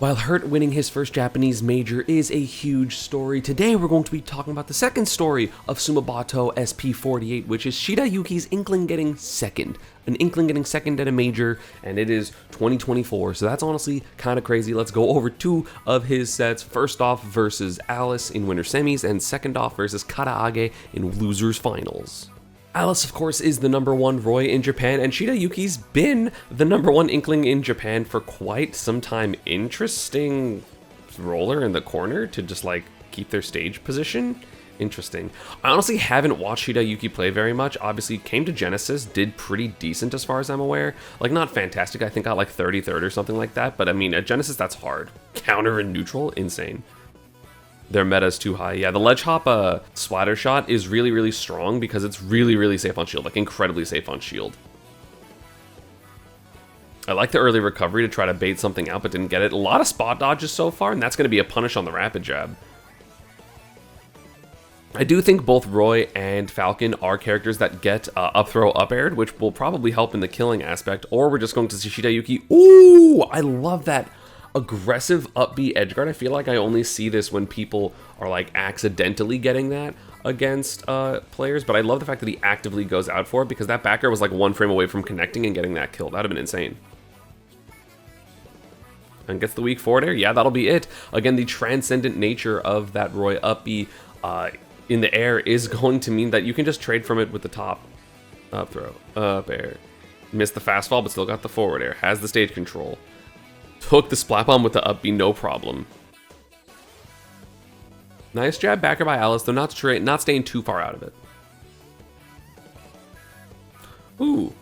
While Hurt winning his first Japanese major is a huge story, today we're going to be talking about the second story of Sumabato SP48, which is Shirayuki's Inkling getting second. An Inkling getting second at a major, and it is 2024, so that's honestly kind of crazy. Let's go over two of his sets. First off versus Alice in winner semis, and second off versus Karaage in losers finals. Alice, of course, is the #1 Roy in Japan, and Shirayuki's been the #1 Inkling in Japan for quite some time. Interesting roller in the corner to just like keep their stage position. Interesting. I honestly haven't watched Shirayuki play very much. Obviously, came to Genesis, did pretty decent as far as I'm aware. Like, not fantastic. I think got like 33rd or something like that. But I mean, at Genesis, that's hard. Counter and neutral, insane. Their meta is too high. Yeah, the ledge hop splatter shot is really, really strong because it's really, really safe on shield, like incredibly safe on shield. I like the early recovery to try to bait something out, but didn't get it. A lot of spot dodges so far, and that's going to be a punish on the rapid jab. I do think both Roy and Falcon are characters that get up throw up aired, which will probably help in the killing aspect, or we're just going to see Shirayuki. Ooh, I love that aggressive upbeat edgeguard. I feel like I only see this when people are like accidentally getting that against players, but I love the fact that he actively goes out for it because that backer was like 1 frame away from connecting and getting that kill. That would have been insane. And gets the weak forward air. Yeah, that'll be it. Again, the transcendent nature of that Roy up B in the air is going to mean that you can just trade from it with the top up throw, up air. Missed the fast fall, but still got the forward air. Has the stage control. Took the splat bomb with the up B, no problem. Nice jab backer by Alice, though not staying too far out of it. Ooh.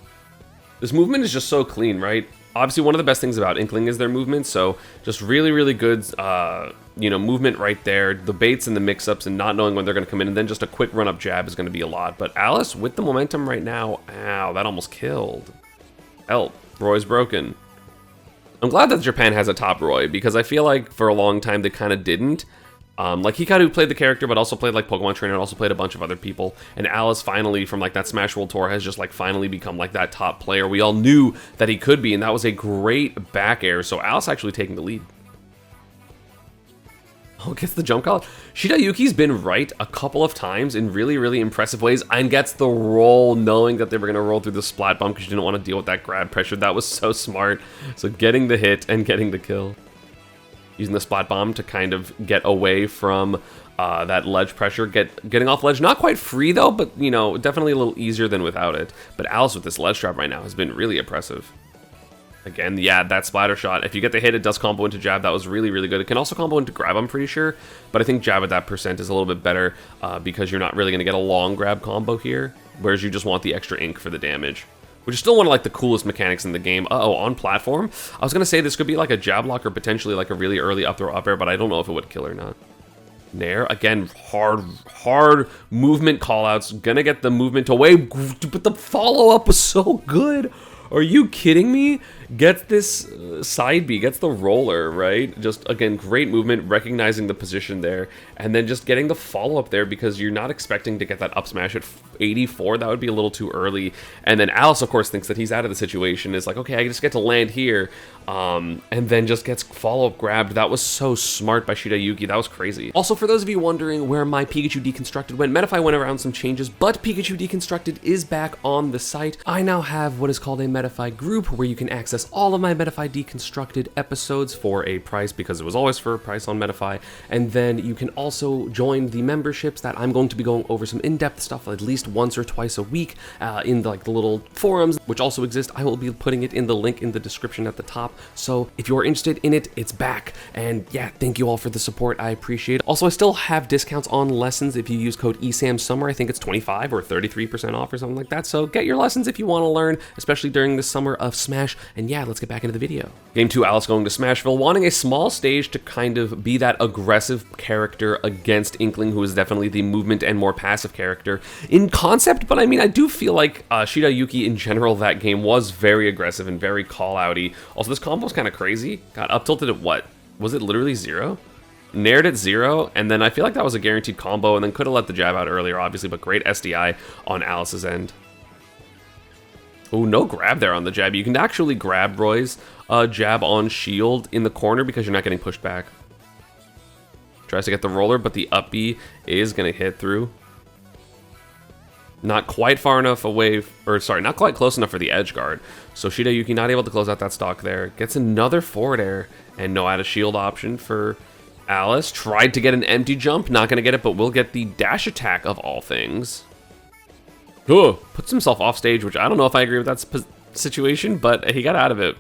This movement is just so clean, right? Obviously, one of the best things about Inkling is their movement, so just really, really good, movement right there. The baits and the mix-ups and not knowing when they're going to come in, and then just a quick run-up jab is going to be a lot. But Alice, with the momentum right now, ow, that almost killed. Help, Roy's broken. I'm glad that Japan has a top Roy, because I feel like for a long time they kind of didn't. Like Hikaru played the character, but also played like Pokemon Trainer, and also played a bunch of other people. And Alice finally, from like that Smash World Tour, has just like finally become like that top player we all knew that he could be, and that was a great back air. So Alice actually taking the lead. Oh, gets the jump call. Shirayuki's been right a couple of times in really, really impressive ways, and gets the roll knowing that they were going to roll through the splat bump because she didn't want to deal with that grab pressure. That was so smart. So getting the hit and getting the kill. Using the splat bomb to kind of get away from that ledge pressure. Getting off ledge. Not quite free though, but you know, definitely a little easier than without it. But Alice with this ledge trap right now has been really impressive. Again, yeah, that splatter shot. If you get the hit, it does combo into jab. That was really, really good. It can also combo into grab, I'm pretty sure. But I think jab at that percent is a little bit better because you're not really going to get a long grab combo here. Whereas you just want the extra ink for the damage. Which is still one of like the coolest mechanics in the game. Uh-oh, on platform. I was going to say this could be like a jab lock or potentially like a really early up throw up air, but I don't know if it would kill or not. Nair, again, hard movement callouts. Gonna get the movement away, but the follow-up was so good. Are you kidding me? Gets this side B, gets the roller, right? Just, again, great movement, recognizing the position there, and then just getting the follow-up there because you're not expecting to get that up smash at 84. That would be a little too early. And then Alice, of course, thinks that he's out of the situation. Is like, okay, I just get to land here, and then just gets follow-up grabbed. That was so smart by Shirayuki. That was crazy. Also, for those of you wondering where my Pikachu Deconstructed went, Metafy went around some changes, but Pikachu Deconstructed is back on the site. I now have what is called a Metafy group where you can access all of my Metafy Deconstructed episodes for a price, because it was always for a price on Metafy. And then you can also join the memberships that I'm going to be going over some in-depth stuff at least once or twice a week in the little forums, which also exist. I will be putting it in the link in the description at the top. So if you're interested in it, it's back. And yeah, thank you all for the support. I appreciate it. Also, I still have discounts on lessons. If you use code ESAM Summer, I think it's 25 or 33% off or something like that. So get your lessons if you want to learn, especially during the summer of Smash. And yeah, let's get back into the video. Game 2, Alice going to Smashville, wanting a small stage to kind of be that aggressive character against Inkling, who is definitely the movement and more passive character in concept. But I mean, I do feel like Shirayuki in general, that game was very aggressive and very call-outy. Also, this combo's kind of crazy. Got up tilted at what? Was it literally 0? Nared at 0, and then I feel like that was a guaranteed combo, and then could have let the jab out earlier, obviously, but great SDI on Alice's end. Oh, no grab there on the jab. You can actually grab Roy's jab on shield in the corner because you're not getting pushed back. Tries to get the roller, but the up B is going to hit through. Not quite far enough away, or sorry, not quite close enough for the edge guard. So Shida Yuki not able to close out that stock there. Gets another forward air, and no out of shield option for Alice. Tried to get an empty jump, not going to get it, but will get the dash attack of all things. Oh, puts himself off stage, which I don't know if I agree with that situation, but he got out of it.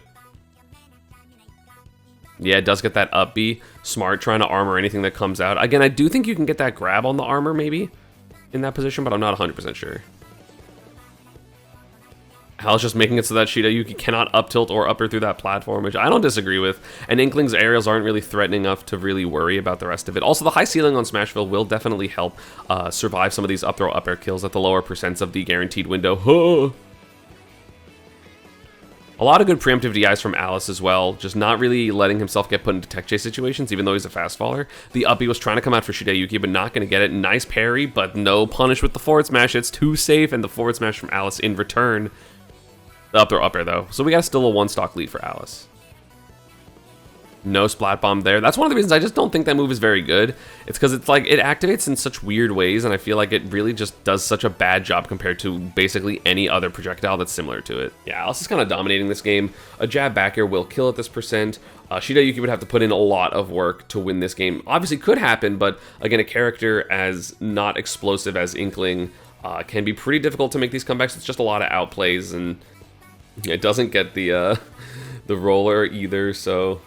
Yeah, it does get that up B. Smart, trying to armor anything that comes out. Again, I do think you can get that grab on the armor, maybe, in that position, but I'm not 100% sure. Alice just making it so that Shida Yuki cannot up tilt or upper through that platform, which I don't disagree with. And Inkling's aerials aren't really threatening enough to really worry about the rest of it. Also, the high ceiling on Smashville will definitely help survive some of these up throw up air kills at the lower percents of the guaranteed window. A lot of good preemptive DIs from Alice as well, just not really letting himself get put into tech chase situations, even though he's a fast faller. The uppy was trying to come out for Shida Yuki, but not going to get it. Nice parry, but no punish with the forward smash. It's too safe, and the forward smash from Alice in return. The up throw up air, though. So we got still a one-stock lead for Alice. No splat bomb there. That's one of the reasons I just don't think that move is very good. It's because it's like it activates in such weird ways, and I feel like it really just does such a bad job compared to basically any other projectile that's similar to it. Yeah, Alice is kind of dominating this game. A jab back air will kill at this percent. Shida Yuki would have to put in a lot of work to win this game. Obviously could happen, but again, a character as not explosive as Inkling can be pretty difficult to make these comebacks. It's just a lot of outplays, and it doesn't get the roller either, so...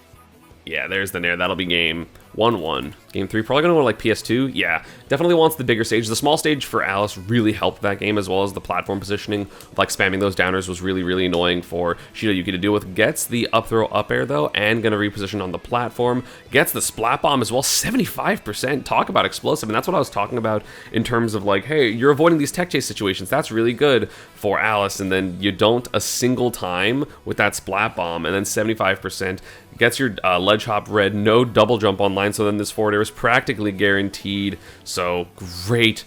Yeah, there's the nair. That'll be game 1-1. Game 3, probably going to go to like PS2. Yeah, definitely wants the bigger stage. The small stage for Alice really helped that game, as well as the platform positioning. Like spamming those downers was really, really annoying for Shida Yuki to deal with. Gets the up throw up air though, and going to reposition on the platform. Gets the splat bomb as well, 75%. Talk about explosive, and that's what I was talking about in terms of like, hey, you're avoiding these tech chase situations. That's really good for Alice, and then you don't a single time with that splat bomb, and then 75%. Gets your ledge hop red, no double jump online, so then this forward air is practically guaranteed. So great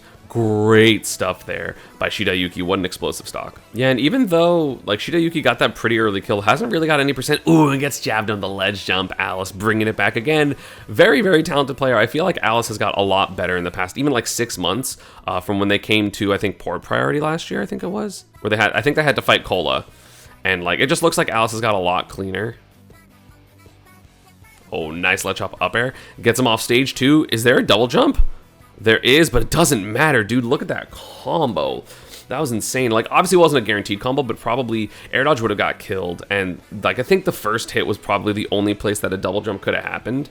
stuff there by Shida Yuki. What an explosive stock. Yeah, and even though like Shida Yuki got that pretty early kill, hasn't really got any percent. Ooh, and gets jabbed on the ledge jump. Alice bringing it back again. Very, very talented player. I feel like Alice has got a lot better in the past, even like 6 months from when they came to, I think, Port Priority last year, I think it was, where they had, I think they had to fight Cola. And like, it just looks like Alice has got a lot cleaner. Oh, nice ledge hop up air. Gets him off stage too. Is there a double jump? There is, but it doesn't matter, dude. Look at that combo. That was insane. Like, obviously it wasn't a guaranteed combo, but probably air dodge would have got killed. And like, I think the first hit was probably the only place that a double jump could have happened.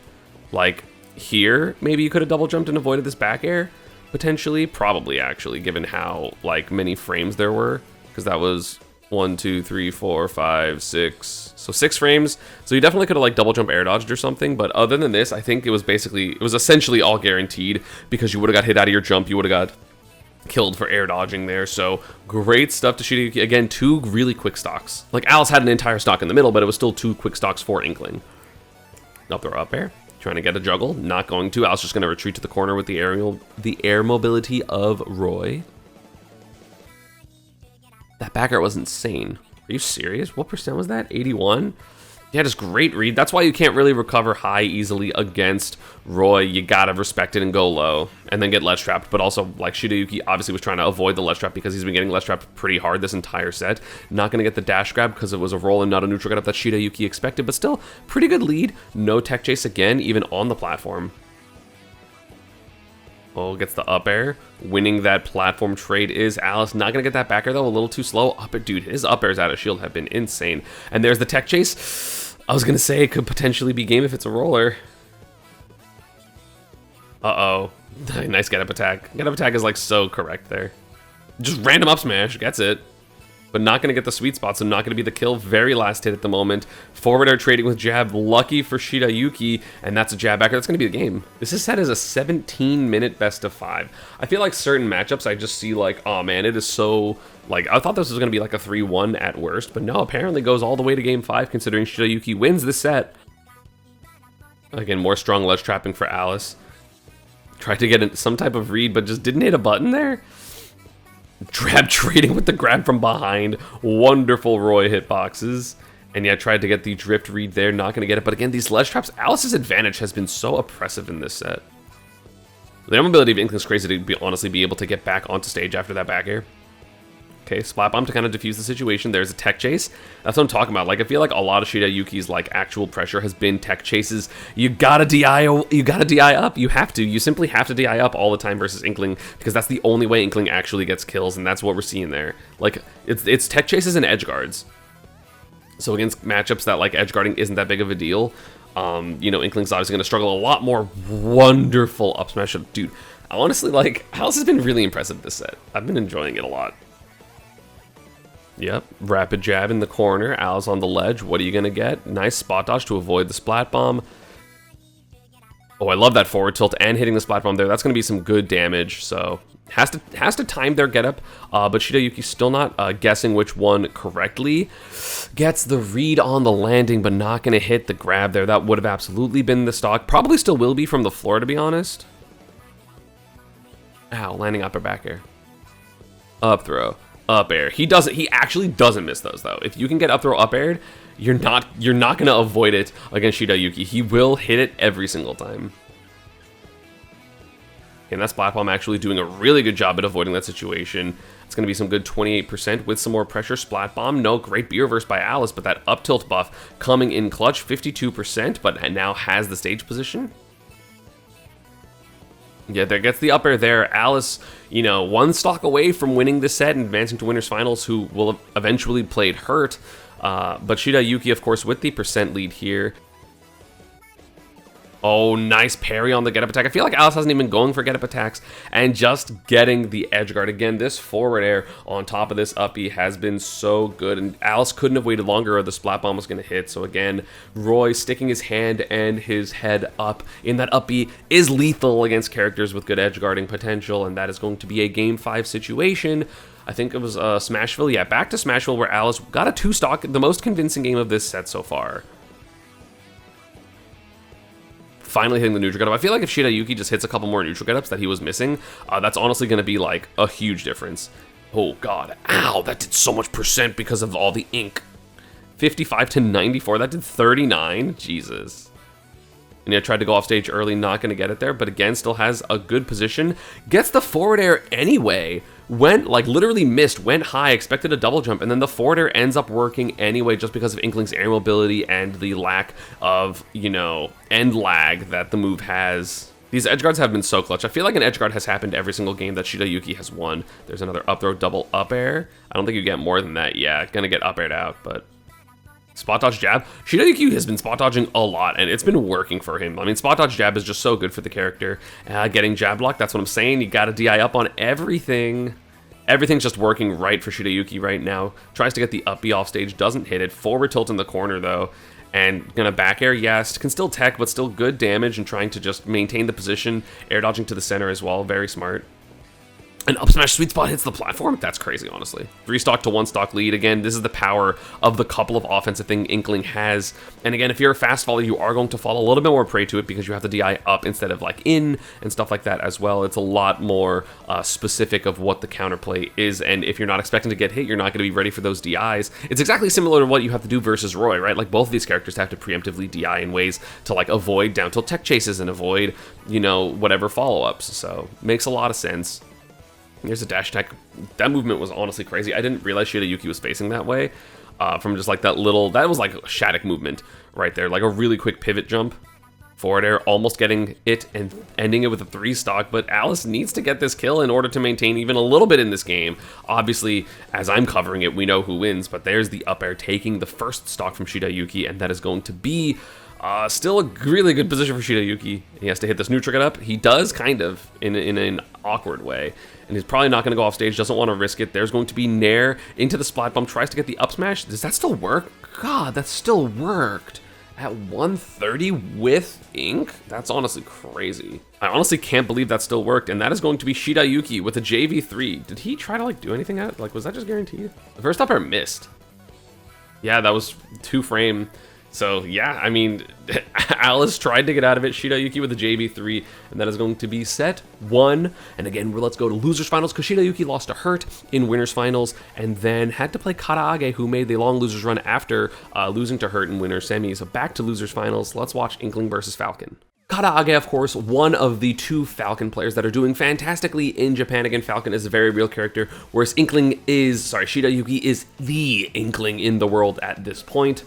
Like here, maybe you could have double jumped and avoided this back air potentially. Probably actually, given how like many frames there were, because that was 1, 2, 3, 4, 5, 6. So 6 frames. So you definitely could have like double jump air dodged or something. But other than this, I think it was essentially all guaranteed, because you would have got hit out of your jump. You would have got killed for air dodging there. So great stuff to Shida Yuki. Again, 2 really quick stocks. Like Alice had an entire stock in the middle, but it was still 2 quick stocks for Inkling. Up throw up air. Trying to get a juggle. Not going to. Alice just going to retreat to the corner with the air mobility of Roy. That back air was insane. Are you serious? What percent was that? 81? Yeah, just great read. That's why you can't really recover high easily against Roy. You gotta respect it and go low, and then get ledge trapped. But also, like, Shida Yuki obviously was trying to avoid the ledge trap because he's been getting ledge trapped pretty hard this entire set. Not gonna get the dash grab because it was a roll and not a neutral get up that Shida Yuki expected, but still, pretty good lead. No tech chase again, even on the platform. Oh, gets the up air. Winning that platform trade is Alice. Not going to get that back air, though. A little too slow. Up air, dude, his up airs out of shield have been insane. And there's the tech chase. I was going to say it could potentially be game if it's a roller. Uh-oh. Nice get up attack. Get up attack is, like, so correct there. Just random up smash. Gets it. But not going to get the sweet spot, so not going to be the kill. Very last hit at the moment. Forward air trading with jab. Lucky for Shida Yuki, and that's a jab backer. That's going to be the game. This is set as a 17-minute best of 5. I feel like certain matchups, I just see like, oh man, it is so... Like, I thought this was going to be like a 3-1 at worst, but no, apparently goes all the way to game 5, considering Shida Yuki wins this set. Again, more strong ledge trapping for Alice. Tried to get some type of read, but just didn't hit a button there. Grab trading with the grab from behind. Wonderful Roy hitboxes. And yeah, tried to get the drift read there, not going to get it. But again, these ledge traps, Alice's advantage has been so oppressive in this set. The mobility of Inkling's crazy to honestly be able to get back onto stage after that back air. Okay, Splat Bomb to kind of diffuse the situation. There's a tech chase. That's what I'm talking about. Like, I feel like a lot of Shida Yuki's like actual pressure has been tech chases. You gotta DI up. You have to. You simply have to DI up all the time versus Inkling, because that's the only way Inkling actually gets kills, and that's what we're seeing there. Like, it's tech chases and edge guards. So against matchups that like edge guarding isn't that big of a deal, you know, Inkling's obviously going to struggle a lot more. Wonderful up smash. Dude, honestly, like, Alice has been really impressive this set. I've been enjoying it a lot. Yep, rapid jab in the corner, Alice on the ledge. What are you going to get? Nice spot dodge to avoid the splat bomb. Oh, I love that forward tilt and hitting the splat bomb there. That's going to be some good damage, so has to time their getup, but Shida Yuki still not guessing which one correctly. Gets the read on the landing, but not going to hit the grab there. That would have absolutely been the stock. Probably still will be from the floor, to be honest. Ow, landing up or back air. Up throw. Up air. He actually doesn't miss those though. If you can get up throw up aired, you're not gonna avoid it against Shida Yuki. He will hit it every single time. And that Splat Bomb actually doing a really good job at avoiding that situation. It's gonna be some good 28% with some more pressure. Splat Bomb, no great B reverse by Alice, but that up tilt buff coming in clutch, 52%, but now has the stage position. Yeah, there gets the up air there. Alice, you know, one stock away from winning this set and advancing to winners finals, who will have eventually played hurt. But Shida Yuki, of course, with the percent lead here. Oh, nice parry on the get-up attack. I feel like Alice hasn't even been going for get-up attacks and just getting the edge guard. Again, this forward air on top of this up B has been so good, and Alice couldn't have waited longer or the Splat Bomb was going to hit. So again, Roy sticking his hand and his head up in that up B is lethal against characters with good edge guarding potential, and that is going to be a Game 5 situation. I think it was Smashville. Yeah, back to Smashville, where Alice got a 2-stock, the most convincing game of this set so far. Finally hitting the neutral getup. I feel like if Shida Yuki just hits a couple more neutral getups that he was missing, that's honestly going to be like a huge difference. Oh god, ow, that did so much percent because of all the ink. 55 to 94, that did 39, Jesus. And yeah, tried to go off stage early, not going to get it there, but again, still has a good position. Gets the forward air anyway. Went, like, literally missed, went high, expected a double jump, and then the forward air ends up working anyway just because of Inkling's air mobility and the lack of, you know, end lag that the move has. These edge guards have been so clutch. I feel like an edge guard has happened every single game that Shida Yuki has won. There's another up throw double up air. I don't think you get more than that. Yeah, gonna get up aired out, but... Spot dodge jab. Shida Yuki has been spot dodging a lot, and it's been working for him. I mean, spot dodge jab is just so good for the character. Getting jab block, that's what I'm saying. You gotta DI up on everything. Everything's just working right for Shida Yuki right now. Tries to get the up B off stage, doesn't hit it. Forward tilt in the corner, though. And gonna back air, yes. Can still tech, but still good damage, and trying to just maintain the position. Air dodging to the center as well. Very smart. An up smash sweet spot hits the platform? That's crazy, honestly. 3-stock to 1-stock lead. Again, this is the power of the couple of offensive thing Inkling has. And again, if you're a fast follower, you are going to fall a little bit more prey to it because you have to DI up instead of like in and stuff like that as well. It's a lot more specific of what the counterplay is. And if you're not expecting to get hit, you're not going to be ready for those DIs. It's exactly similar to what you have to do versus Roy, right? Like both of these characters have to preemptively DI in ways to like avoid down tilt tech chases and avoid, you know, whatever follow-ups. So makes a lot of sense. Here's a dash attack. That movement was honestly crazy. I didn't realize Shida Yuki was facing that way. From just like that little, that was like a Shattuck movement right there. Like a really quick pivot jump. Forward air, almost getting it and ending it with a 3-stock. But Alice needs to get this kill in order to maintain even a little bit in this game. Obviously, as I'm covering it, we know who wins. But there's the up air taking the first stock from Shida Yuki. And that is going to be still a really good position for Shida Yuki. He has to hit this neutral get up. He does kind of in an awkward way. And he's probably not going to go off stage, doesn't want to risk it. There's going to be Nair into the splat bomb, tries to get the up smash. Does that still work? God, that still worked. At 130 with ink? That's honestly crazy. I honestly can't believe that still worked, and that is going to be Shida Yuki with a JV3. Did he try to like do anything at it? Like, was that just guaranteed? The first up air missed. Yeah, that was 2-frame. So yeah, I mean, Alice tried to get out of it. Shirayuki with the JV3, and that is going to be set 1. And again, let's go to losers finals, because Shirayuki lost to Hurt in winners finals, and then had to play Karaage, who made the long losers run after losing to Hurt in winners semis. So back to losers finals. Let's watch Inkling versus Falcon. Karaage, of course, one of the 2 Falcon players that are doing fantastically in Japan. Again, Falcon is a very real character, whereas Shirayuki is the Inkling in the world at this point.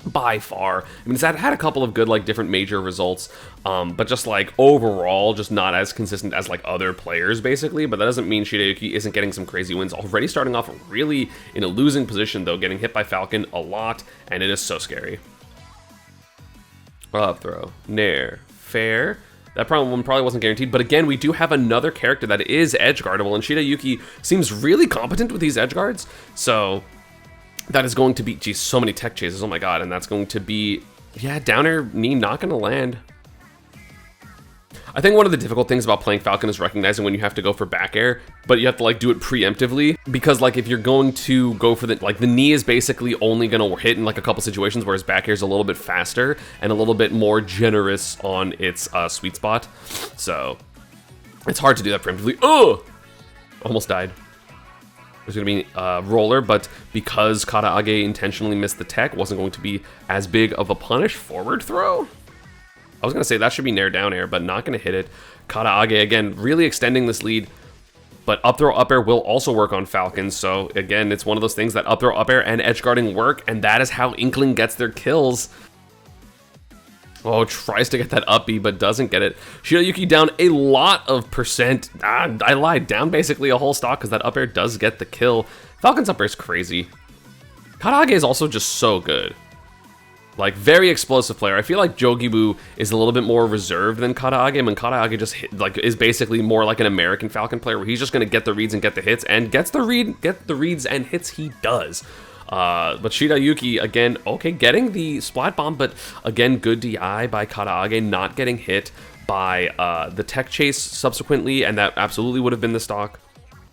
By far. I mean, it's had a couple of good, like, different major results, but just, like, overall, just not as consistent as, like, other players, basically. But that doesn't mean Shirayuki isn't getting some crazy wins. Already starting off really in a losing position, though, getting hit by Falcon a lot, and it is so scary. Up throw. Nair. Fair. That one probably wasn't guaranteed, but again, we do have another character that is edge guardable, and Shirayuki seems really competent with these edge guards, so that is going to be, geez, so many tech chases, oh my god, and that's going to be, yeah, down air knee not going to land. I think one of the difficult things about playing Falcon is recognizing when you have to go for back air, but you have to, like, do it preemptively, because, like, if you're going to go for the, like, the knee is basically only going to hit in, like, a couple situations, whereas back air is a little bit faster and a little bit more generous on its sweet spot, so it's hard to do that preemptively. Oh! Almost died. There's going to be a roller, but because Karaage intentionally missed the tech, wasn't going to be as big of a punish. Forward throw? I was going to say that should be nair down air, but not going to hit it. Karaage, again, really extending this lead, but up throw up air will also work on Falcon, so again, it's one of those things that up throw up air and edge guarding work, and that is how Inkling gets their kills. Oh, tries to get that up B, but doesn't get it. Shirayuki down a lot of percent. I lied. Down basically a whole stock, because that up air does get the kill. Falcon's up air is crazy. Karaage is also just so good. Like, very explosive player. I feel like Jogibu is a little bit more reserved than Karaage. I mean, Karaage just is basically more like an American Falcon player, where he's just going to get the reads and get the hits, and get the reads and hits he does. But Shirayuki, again, okay, getting the Splat Bomb, but again, good DI by Karaage, not getting hit by the tech chase subsequently, and that absolutely would have been the stock.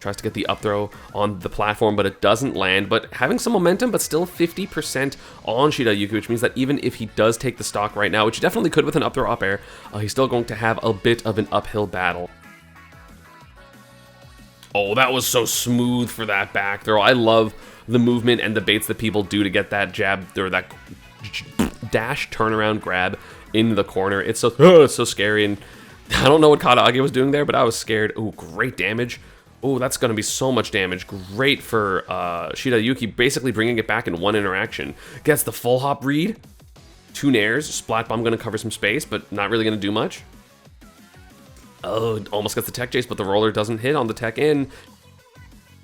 Tries to get the up throw on the platform, but it doesn't land, but having some momentum, but still 50% on Shirayuki, which means that even if he does take the stock right now, which he definitely could with an up throw up air, he's still going to have a bit of an uphill battle. Oh, that was so smooth for that back throw. I love the movement and the baits that people do to get that jab, or that dash turnaround grab in the corner. It's so scary, and I don't know what Karaage was doing there, but I was scared. Oh, great damage. Oh, that's going to be so much damage. Great for Shirayuki, basically bringing it back in one interaction. Gets the full hop read. 2 nairs. Splat Bomb going to cover some space, but not really going to do much. Oh, almost gets the tech chase, but the roller doesn't hit on the tech in.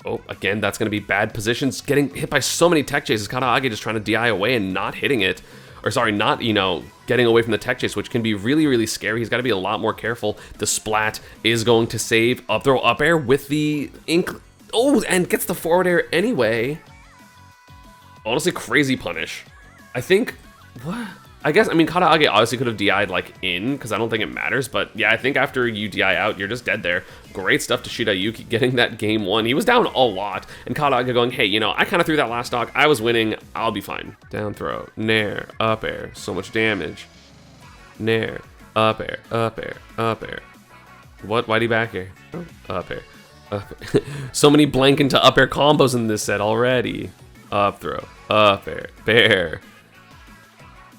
Oh, again, that's going to be bad positions. Getting hit by so many tech chases. Karaage just trying to DI away and not hitting it. Or sorry, not, you know, getting away from the tech chase, which can be really, really scary. He's got to be a lot more careful. The splat is going to save up throw up air with the ink. Oh, and gets the forward air anyway. Honestly, crazy punish. I think, what? I guess, I mean, Karaage obviously could have DI'd, like, in, because I don't think it matters, but yeah, I think after you DI out, you're just dead there. Great stuff to Shirayuki, getting that game 1. He was down a lot, and Karaage going, hey, you know, I kind of threw that last stock, I was winning, I'll be fine. Down throw, nair, up air, so much damage. Nair, up air, up air, up air. What, why'd he back air? Oh, up air, up air. So many blank into up air combos in this set already. Up throw, up air, bair.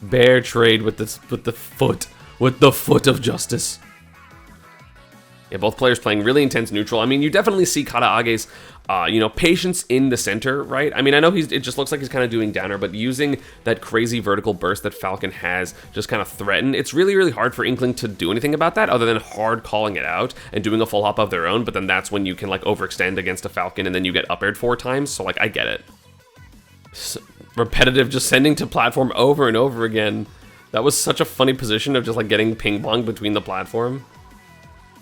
Bear trade with the foot of justice. Yeah, both players playing really intense neutral. I mean, you definitely see Karaage's, you know, patience in the center, right? I mean, I know it just looks like he's kind of doing downer, but using that crazy vertical burst that Falcon has just kind of threatened. It's really, really hard for Inkling to do anything about that other than hard calling it out and doing a full hop of their own. But then that's when you can, like, overextend against a Falcon and then you get up aired 4 times. So, like, I get it. Repetitive, just sending to platform over and over again. That was such a funny position of just, like, getting ping-ponged between the platform.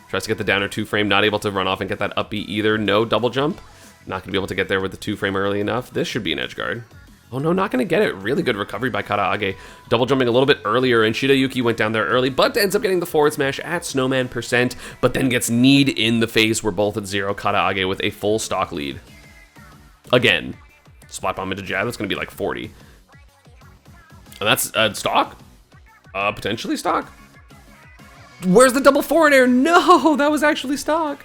Tries to get the downer 2-frame, not able to run off and get that up B either. No double jump. Not going to be able to get there with the 2-frame early enough. This should be an edge guard. Oh no, not going to get it. Really good recovery by Karaage. Double jumping a little bit earlier, and Shirayuki went down there early, but ends up getting the forward smash at Snowman %, but then gets kneed in the face. We're both at 0. Karaage with a full stock lead. Again. Splat bomb into jab, that's going to be like 40. And that's stock? Potentially stock? Where's the double forward air? No, that was actually stock.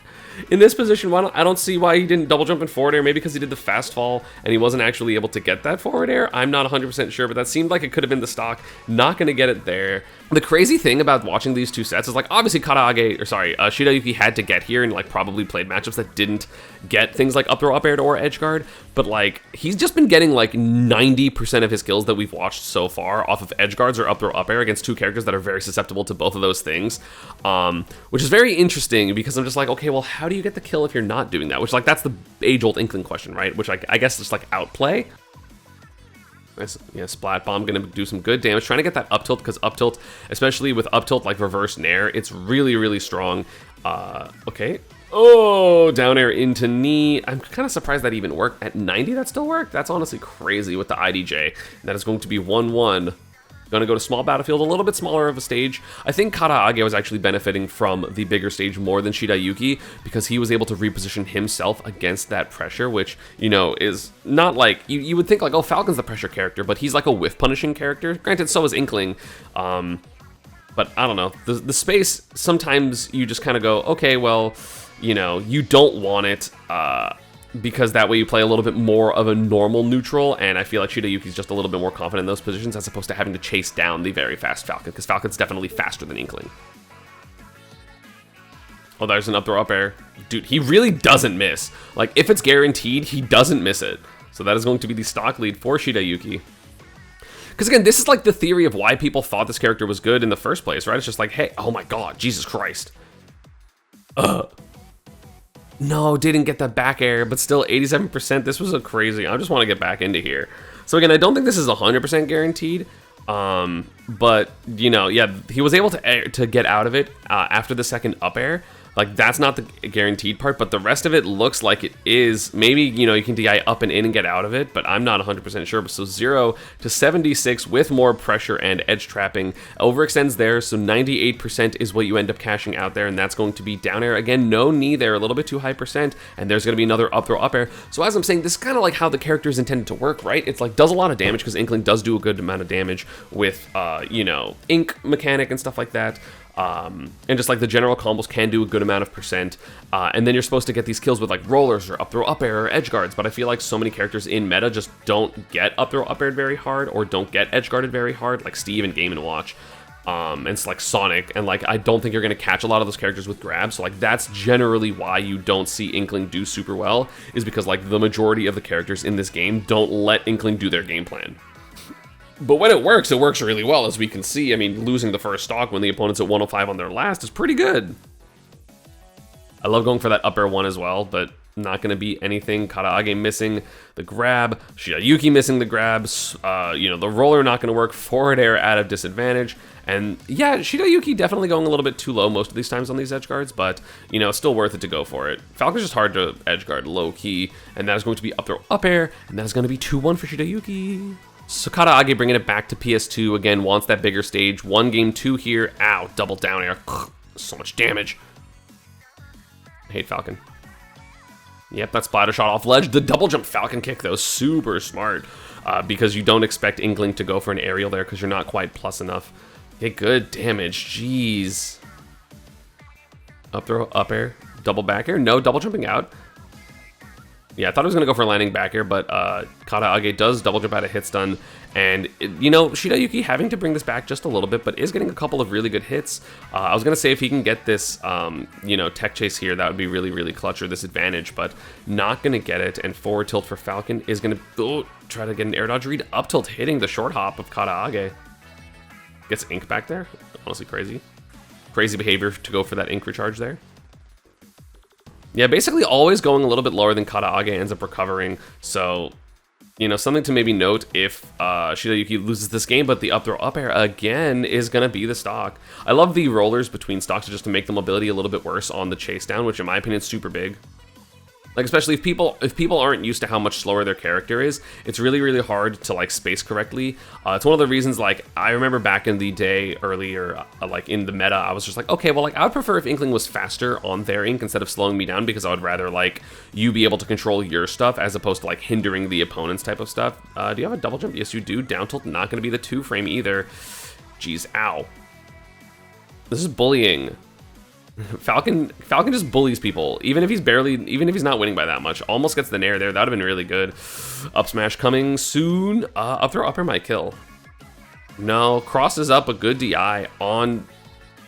In this position, I don't see why he didn't double jump in forward air. Maybe because he did the fast fall and he wasn't actually able to get that forward air. I'm not 100% sure, but that seemed like it could have been the stock. Not going to get it there. The crazy thing about watching these two sets is, like, obviously Shida Yuki had to get here and, like, probably played matchups that didn't get things like up throw, up air, or edge guard. But, like, he's just been getting, like, 90% of his kills that we've watched so far off of edge guards or up throw, up air against two characters that are very susceptible to both of those things. Which is very interesting because I'm just like, okay, well, how do you get the kill if you're not doing that? Which, like, that's the age-old Inkling question, right? Which, I guess is, like, outplay. Nice, yeah, Splat Bomb gonna do some good damage. Trying to get that up tilt, because up tilt, especially with up tilt like reverse nair, it's really, really strong. Okay. Oh, down air into knee. I'm kind of surprised that even worked. At 90, that still worked? That's honestly crazy with the IDJ. That is going to be 1-1. Gonna go to small battlefield, a little bit smaller of a stage. I think Karaage was actually benefiting from the bigger stage more than Shida Yuki because he was able to reposition himself against that pressure, which, you know, is not like, you would think like, oh, Falcon's the pressure character, but he's like a whiff punishing character. Granted, so is Inkling. But I don't know, the space, sometimes you just kind of go, okay, well, you know, you don't want it, because that way you play a little bit more of a normal neutral, and I feel like Shida Yuki's just a little bit more confident in those positions as opposed to having to chase down the very fast Falcon, because Falcon's definitely faster than Inkling. Oh, there's an up throw, up air. Dude, he really doesn't miss. Like, if it's guaranteed, he doesn't miss it. So that is going to be the stock lead for Shida Yuki. Because again, this is like the theory of why people thought this character was good in the first place, right? It's just like, hey, oh my god, Jesus Christ. No, didn't get that back air, but still 87%. This was a crazy. I just want to get back into here. So again, I don't think this is 100% guaranteed. But, you know, yeah, he was able to get out of it after the second up air. Like, that's not the guaranteed part, but the rest of it looks like it is. Maybe, you know, you can DI up and in and get out of it, but I'm not 100% sure. So 0 to 76 with more pressure and edge trapping. Overextends there, so 98% is what you end up cashing out there, and that's going to be down air. Again, no knee there, a little bit too high percent, and there's going to be another up throw, up air. So as I'm saying, this is kind of like how the character is intended to work, right? It's like, does a lot of damage, because Inkling does do a good amount of damage with, you know, ink mechanic and stuff like that. And just like the general combos can do a good amount of percent, and then you're supposed to get these kills with like rollers or up throw, up air, or edge guards, but I feel like so many characters in meta just don't get up throw, up aired very hard, or don't get edge guarded very hard, like Steve and Game & Watch, and it's like Sonic, and like I don't think you're going to catch a lot of those characters with grabs, so like that's generally why you don't see Inkling do super well, is because like the majority of the characters in this game don't let Inkling do their game plan. But when it works really well, as we can see. I mean, losing the first stock when the opponent's at 105 on their last is pretty good. I love going for that up air one as well, but not going to be anything. Karaage missing the grab. Shida Yuki missing the grabs. You know, the roller not going to work. Forward air out of disadvantage. And yeah, Shida Yuki definitely going a little bit too low most of these times on these edge guards, but, you know, still worth it to go for it. Falcon's just hard to edge guard low key, and that is going to be up throw, up air, and that is going to be 2-1 for Shida Yuki. So Karaage bringing it back to PS2, again, wants that bigger stage. 1 game 2 here. Ow, double down air. So much damage. I hate Falcon. Yep, that splatter shot off ledge. The double jump Falcon kick, though, super smart. Because you don't expect Inkling to go for an aerial there because you're not quite plus enough. Get good damage, jeez. Up throw, up air, double back air. No, double jumping out. Yeah, I thought I was going to go for a landing back air, but Karaage does double jump out of hit stun. And, you know, Shida Yuki having to bring this back just a little bit, but is getting a couple of really good hits. I was going to say if he can get this, you know, tech chase here, that would be really, really clutch, or this advantage, but not going to get it. And forward tilt for Falcon is going to try to get an air dodge read. Up tilt hitting the short hop of Karaage. Gets ink back there. Honestly crazy. Crazy behavior to go for that ink recharge there. Yeah, basically always going a little bit lower than Karaage ends up recovering. So, you know, something to maybe note if Shida Yuki loses this game, but the up throw, up air again is going to be the stock. I love the rollers between stocks just to make the mobility a little bit worse on the chase down, which in my opinion is super big. Like, especially if people aren't used to how much slower their character is, it's really, really hard to, like, space correctly. It's one of the reasons, like, I remember back in the day, earlier, like, in the meta, I was just like, okay, well, like, I would prefer if Inkling was faster on their ink instead of slowing me down, because I would rather, like, you be able to control your stuff as opposed to, like, hindering the opponent's type of stuff. Do you have a double jump? Yes, you do. Down tilt, not going to be the 2-frame either. Jeez, ow. This is bullying. Falcon just bullies people, even if he's not winning by that much. Almost gets the nair there. That would have been really good. Up smash coming soon. Up throw upper might kill. No, crosses up a good DI on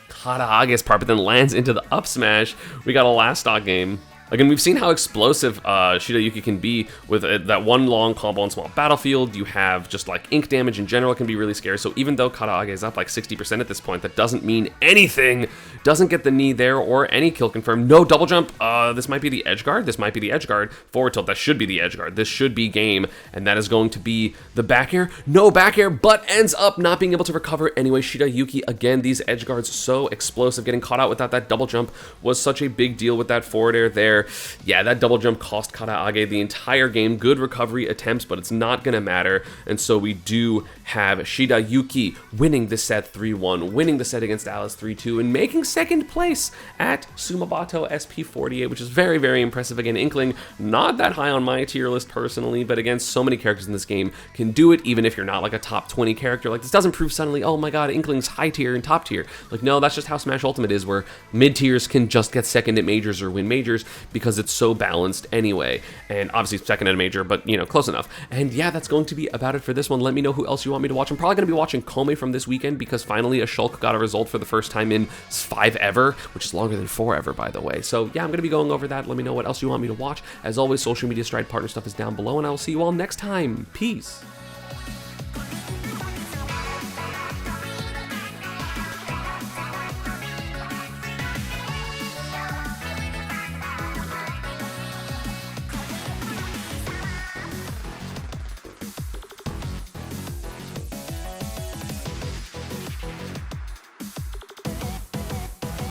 Karahage's part, but then lands into the up smash. We got a last stock game. Again, we've seen how explosive Shirayuki can be with that one long combo on small battlefield. You have just like ink damage in general can be really scary. So even though Karahage is up like 60% at this point, that doesn't mean anything. Doesn't get the knee there or any kill confirmed. No double jump. This might be the edge guard. This might be the edge guard. Forward tilt. That should be the edge guard. This should be game. And that is going to be the back air. No back air, but ends up not being able to recover anyway. Shirayuki, again, these edge guards so explosive. Getting caught out without that double jump was such a big deal with that forward air there. Yeah, that double jump cost Karaage the entire game. Good recovery attempts, but it's not going to matter. And so we do have Shirayuki winning the set 3-1, winning the set against Alice 3-2, and making second place at Sumabato SP48, which is very, very impressive. Again, Inkling, not that high on my tier list personally, but again, so many characters in this game can do it, even if you're not like a top 20 character. Like, this doesn't prove suddenly, oh my god, Inkling's high tier and top tier. Like, no, that's just how Smash Ultimate is, where mid tiers can just get second at majors or win majors because it's so balanced anyway. And obviously second at a major, but you know, close enough. And yeah, that's going to be about it for this one. Let me know who else you want me to watch. I'm probably going to be watching Kome from this weekend because finally a Shulk got a result for the first time in 5 ever, which is longer than 4 ever, by the way. So yeah, I'm going to be going over that. Let me know what else you want me to watch. As always, social media Stride partner stuff is down below, and I will see you all next time. Peace.